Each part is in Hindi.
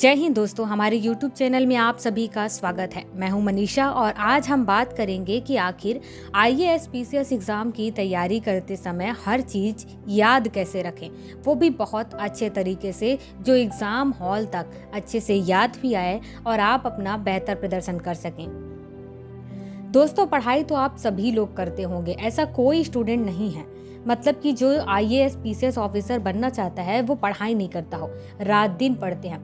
जय हिंद दोस्तों, हमारे YouTube चैनल में आप सभी का स्वागत है। मैं हूं मनीषा और आज हम बात करेंगे कि आखिर IAS PCS एग्ज़ाम की तैयारी करते समय हर चीज़ याद कैसे रखें, वो भी बहुत अच्छे तरीके से, जो एग्ज़ाम हॉल तक अच्छे से याद भी आए और आप अपना बेहतर प्रदर्शन कर सकें। दोस्तों, पढ़ाई तो आप सभी लोग करते होंगे, ऐसा कोई स्टूडेंट नहीं है मतलब कि जो IAS PCS ऑफिसर बनना चाहता है वो पढ़ाई नहीं करता हो, रात दिन पढ़ते हैं।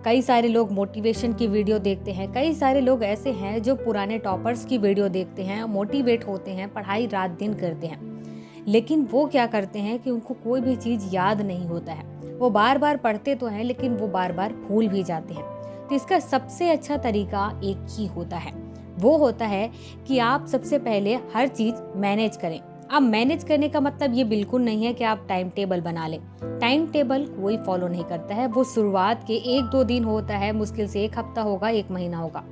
कई सारे लोग मोटिवेशन की वीडियो देखते हैं, कई सारे लोग ऐसे हैं जो पुराने टॉपर्स की वीडियो देखते हैं, मोटिवेट होते हैं, पढ़ाई रात दिन करते हैं। लेकिन वो क्या करते हैं कि उनको कोई भी चीज़ याद नहीं होता है। वो बार बार पढ़ते तो हैं लेकिन वो बार बार भूल भी जाते हैं। तो इसका सबसे अच्छा तरीका एक ही होता है, वो होता है कि आप सबसे पहले हर चीज़ मैनेज करें। अब मैनेज करने का मतलब ये बिल्कुल नहीं है कि आप टाइम टेबल बना लें। टाइम टेबल कोई फॉलो नहीं करता है, वो शुरुआत के 1-2 दिन होता है, मुश्किल से 1 हफ्ता होगा, 1 महीना होगा।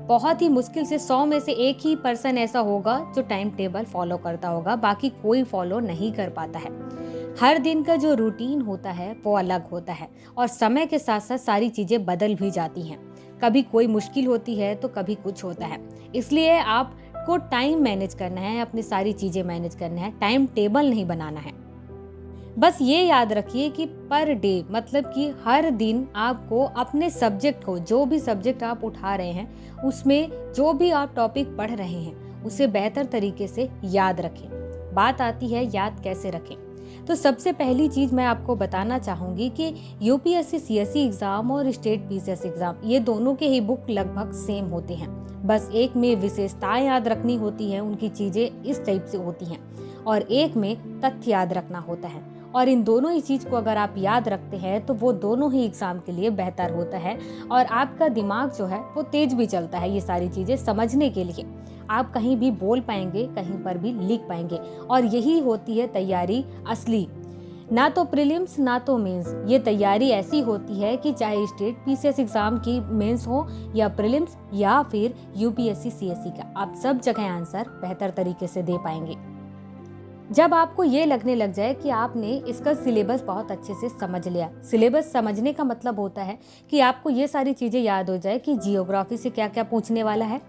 बहुत ही मुश्किल से 100 में से 1 ही पर्सन ऐसा होगा जो टाइम टेबल फॉलो करता होगा, बाकी कोई फॉलो नहीं कर पाता है। हर दिन का जो रूटीन होता है वो अलग होता है और समय के साथ साथ सारी चीज़ें बदल भी जाती हैं। कभी कोई मुश्किल होती है तो कभी कुछ होता है, इसलिए आपको टाइम मैनेज करना है, अपनी सारी चीज़ें मैनेज करना है, टाइम टेबल नहीं बनाना है। बस ये याद रखिए कि पर डे मतलब कि हर दिन आपको अपने सब्जेक्ट को, जो भी सब्जेक्ट आप उठा रहे हैं उसमें जो भी आप टॉपिक पढ़ रहे हैं उसे बेहतर तरीके से याद रखें। बात आती है याद कैसे रखें, तो सबसे पहली चीज़ मैं आपको बताना चाहूँगी कि UPSC CSE एग्ज़ाम और स्टेट PCS एग्ज़ाम ये दोनों के ही बुक लगभग सेम होते हैं। बस एक में विशेषताएं याद रखनी होती हैं, उनकी चीज़ें इस टाइप से होती हैं, और एक में तथ्य याद रखना होता है। और इन दोनों ही चीज़ को अगर आप याद रखते हैं तो वो दोनों ही एग्ज़ाम के लिए बेहतर होता है और आपका दिमाग जो है वो तेज भी चलता है ये सारी चीज़ें समझने के लिए। आप कहीं भी बोल पाएंगे, कहीं पर भी लिख पाएंगे, और यही होती है तैयारी असली। ना तो प्रीलिम्स ना तो मेंस, ये तैयारी ऐसी होती है कि चाहे स्टेट PCS एग्ज़ाम की मेंस हो या प्रीलिम्स या फिर UPSC CSE का, आप सब जगह आंसर बेहतर तरीके से दे पाएंगे। जब आपको ये लगने लग जाए कि आपने इसका सिलेबस बहुत अच्छे से समझ लिया। सिलेबस समझने का मतलब होता है कि आपको ये सारी चीज़ें याद हो जाए कि जियोग्राफी से क्या क्या पूछने वाला है,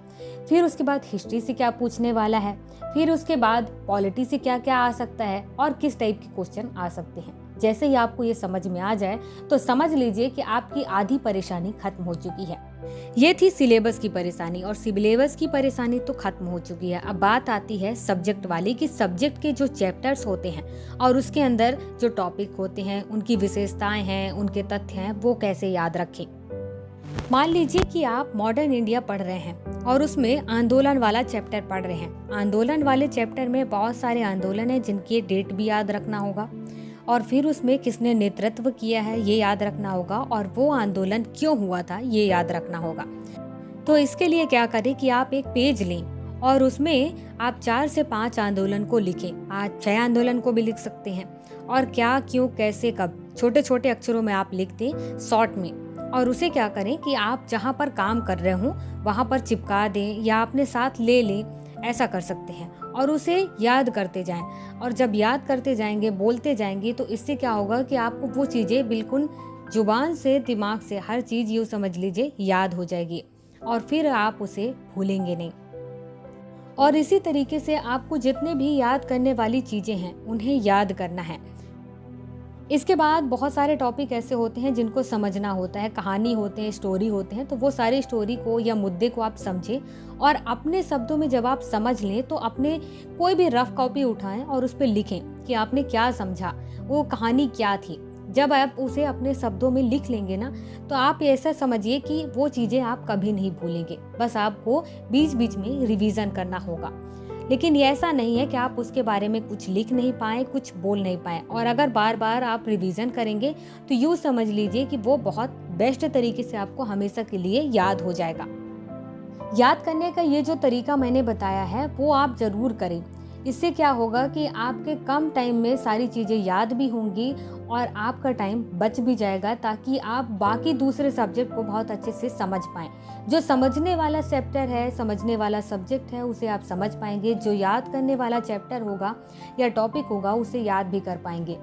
फिर उसके बाद हिस्ट्री से क्या पूछने वाला है, फिर उसके बाद पॉलिटी से क्या क्या आ सकता है और किस टाइप के क्वेश्चन आ सकते हैं। जैसे ही आपको ये समझ में आ जाए तो समझ लीजिए कि आपकी आधी परेशानी खत्म हो चुकी है। ये थी सिलेबस की परेशानी, और सिलेबस की परेशानी तो खत्म हो चुकी है। अब बात आती है सब्जेक्ट वाली कि सब्जेक्ट के जो चैप्टर्स होते हैं और उसके अंदर जो टॉपिक होते हैं, उनकी विशेषताएं हैं, उनके तथ्य हैं, वो कैसे याद रखें। मान लीजिए कि आप मॉडर्न इंडिया पढ़ रहे हैं और उसमें आंदोलन वाला चैप्टर पढ़ रहे हैं। आंदोलन वाले चैप्टर में बहुत सारे आंदोलन हैं जिनकी डेट भी याद रखना होगा, और फिर उसमें किसने नेतृत्व किया है ये याद रखना होगा, और वो आंदोलन क्यों हुआ था ये याद रखना होगा। तो इसके लिए क्या करें कि आप एक पेज लें और उसमें आप 4 से 5 आंदोलन को लिखें। आज 6 आंदोलन को भी लिख सकते हैं, और क्या, क्यों, कैसे, कब, छोटे छोटे अक्षरों में आप लिख दें शॉर्ट में। और उसे क्या करें कि आप जहाँ पर काम कर रहे हों वहाँ पर चिपका दें या अपने साथ ले लें, ऐसा कर सकते हैं, और उसे याद करते जाएं। और जब याद करते जाएंगे, बोलते जाएंगे, तो इससे क्या होगा कि आपको वो चीज़ें बिल्कुल जुबान से, दिमाग से, हर चीज़ यूँ समझ लीजिए याद हो जाएगी, और फिर आप उसे भूलेंगे नहीं। और इसी तरीके से आपको जितने भी याद करने वाली चीज़ें हैं उन्हें याद करना है। इसके बाद बहुत सारे टॉपिक ऐसे होते हैं जिनको समझना होता है, कहानी होते हैं, स्टोरी होते हैं, तो वो सारी स्टोरी को या मुद्दे को आप समझें और अपने शब्दों में जब आप समझ लें तो अपने कोई भी रफ कॉपी उठाएं और उस पर लिखें कि आपने क्या समझा, वो कहानी क्या थी। जब आप उसे अपने शब्दों में लिख लेंगे ना, तो आप ऐसा समझिए कि वो चीज़ें आप कभी नहीं भूलेंगे। बस आपको बीच बीच में रिवीजन करना होगा। लेकिन ये ऐसा नहीं है कि आप उसके बारे में कुछ लिख नहीं पाए, कुछ बोल नहीं पाए, और अगर बार बार आप रिवीजन करेंगे तो यूँ समझ लीजिए कि वो बहुत बेस्ट तरीके से आपको हमेशा के लिए याद हो जाएगा। याद करने का ये जो तरीका मैंने बताया है वो आप ज़रूर करें। इससे क्या होगा कि आपके कम टाइम में सारी चीज़ें याद भी होंगी और आपका टाइम बच भी जाएगा, ताकि आप बाकी दूसरे सब्जेक्ट को बहुत अच्छे से समझ पाएँ। जो समझने वाला चैप्टर है, समझने वाला सब्जेक्ट है, उसे आप समझ पाएंगे। जो याद करने वाला चैप्टर होगा या टॉपिक होगा उसे याद भी कर पाएंगे।